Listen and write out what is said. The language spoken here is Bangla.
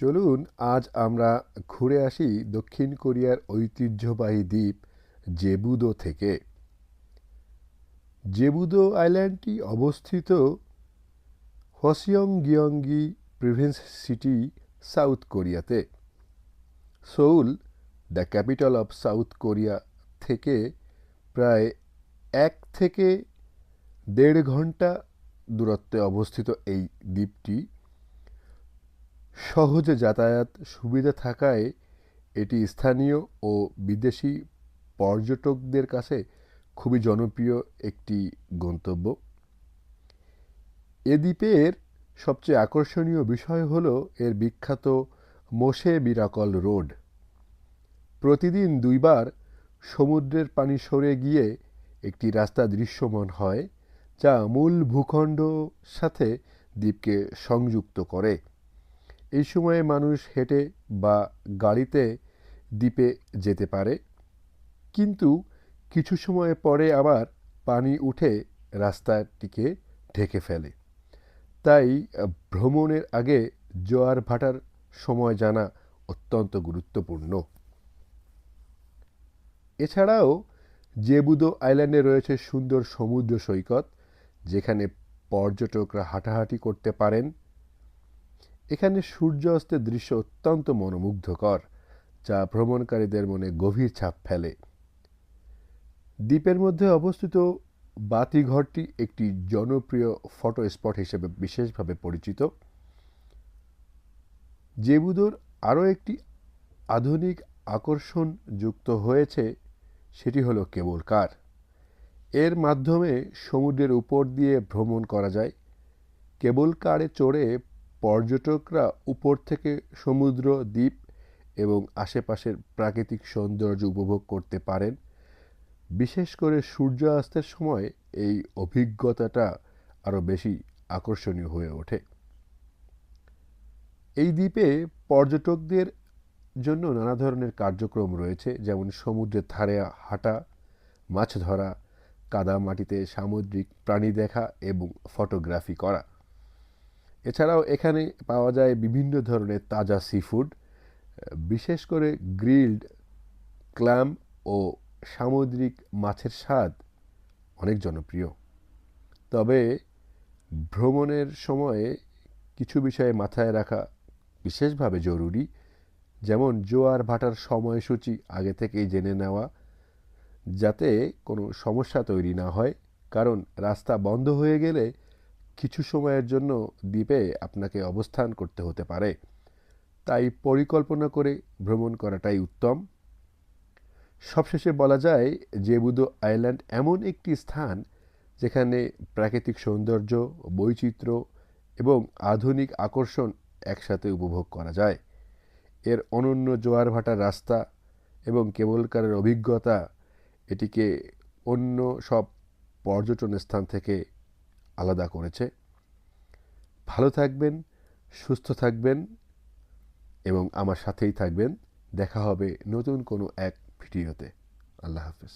চলুন আজ আমরা ঘুরে আসি দক্ষিণ কোরিয়ার ঐতিহ্যবাহী দ্বীপ জেবুদো থেকে। জেবুদো আইল্যান্ডটি অবস্থিত হোসিয়ংগিয়ংগি প্রভিন্স সিটি, সাউথ কোরিয়াতে। Seoul, the capital of south Korea থেকে প্রায় 1 থেকে 1.5 ঘন্টা দূরত্বে অবস্থিত এই দ্বীপটি সহজে যাতায়াত সুবিধা থাকায় এটি স্থানীয় ও বিদেশি পর্যটকদের কাছে খুবই জনপ্রিয় একটি গন্তব্য। এ দ্বীপের সবচেয়ে আকর্ষণীয় বিষয় হল এর বিখ্যাত মোসে মিরাকল রোড। প্রতিদিন 2 বার সমুদ্রের পানি সরে গিয়ে একটি রাস্তা দৃশ্যমান হয়, যা মূল ভূখণ্ড সাথে দ্বীপকে সংযুক্ত করে। এই সময়ে মানুষ হেঁটে বা গাড়িতে দ্বীপে যেতে পারে, কিন্তু কিছু সময় পরে আবার পানি উঠে রাস্তাটিকে ঢেকে ফেলে। তাই ভ্রমণের আগে জোয়ার ভাটার সময় জানা অত্যন্ত গুরুত্বপূর্ণ। এছাড়াও জেবুদো আইল্যান্ডে রয়েছে সুন্দর সমুদ্র সৈকত, যেখানে পর্যটকরা হাঁটাহাঁটি করতে পারেন। এখানে সূর্য অস্তের দৃশ্য অত্যন্ত মনোমুগ্ধকর, যা ভ্রমণকারীদের মনে গভীর ছাপ ফেলে। দ্বীপের মধ্যে অবস্থিত বাতিঘরটি একটি জনপ্রিয় ফটো স্পট হিসেবে বিশেষভাবে পরিচিত। জেবুদোর আরও একটি আধুনিক আকর্ষণ যুক্ত হয়েছে, সেটি হলো কেবল কার। এর মাধ্যমে সমুদ্রের উপর দিয়ে ভ্রমণ করা যায়। কেবল কারে চড়ে পর্যটকরা উপর থেকে সমুদ্র, দ্বীপ এবং আশেপাশের প্রাকৃতিক সৌন্দর্য উপভোগ করতে পারেন। বিশেষ করে সূর্যাস্তের সময় এই অভিজ্ঞতাটা আরও বেশি আকর্ষণীয় হয়ে ওঠে। এই দ্বীপে পর্যটকদের জন্য নানা ধরনের কার্যক্রম রয়েছে, যেমন সমুদ্রের ধারে হাঁটা, মাছ ধরা, কাদামাটিতে সামুদ্রিক প্রাণী দেখা এবং ফটোগ্রাফি করা। এছাড়াও এখানে পাওয়া যায় বিভিন্ন ধরনের তাজা সিফুড, বিশেষ করে গ্রিলড ক্ল্যাম ও সামুদ্রিক মাছের স্বাদ অনেক জনপ্রিয়। তবে ভ্রমণের সময়ে কিছু বিষয়ে মাথায় রাখা বিশেষভাবে জরুরি, যেমন জোয়ার ভাটার সময়সূচি আগে থেকেই জেনে নেওয়া, যাতে কোনো সমস্যা তৈরি না হয়। কারণ রাস্তা বন্ধ হয়ে গেলে কিছু সময়ের জন্য দ্বীপে আপনাকে অবস্থান করতে হতে পারে। তাই পরিকল্পনা করে ভ্রমণ করাটাই উত্তম। সবশেষে বলা যায়, জেবুদো আইল্যান্ড এমন একটি স্থান যেখানে প্রাকৃতিক সৌন্দর্য, বৈচিত্র্য এবং আধুনিক আকর্ষণ একসাথে উপভোগ করা যায়। এর অনন্য জোয়ার ভাটার রাস্তা এবং কেবল কারের অভিজ্ঞতা এটিকে অন্য সব পর্যটন স্থান থেকে আলাদা করেছে। ভালো থাকবেন, সুস্থ থাকবেন এবং আমার সাথেই থাকবেন। দেখা হবে নতুন কোনো এক ভিডিওতে। আল্লাহ হাফেজ।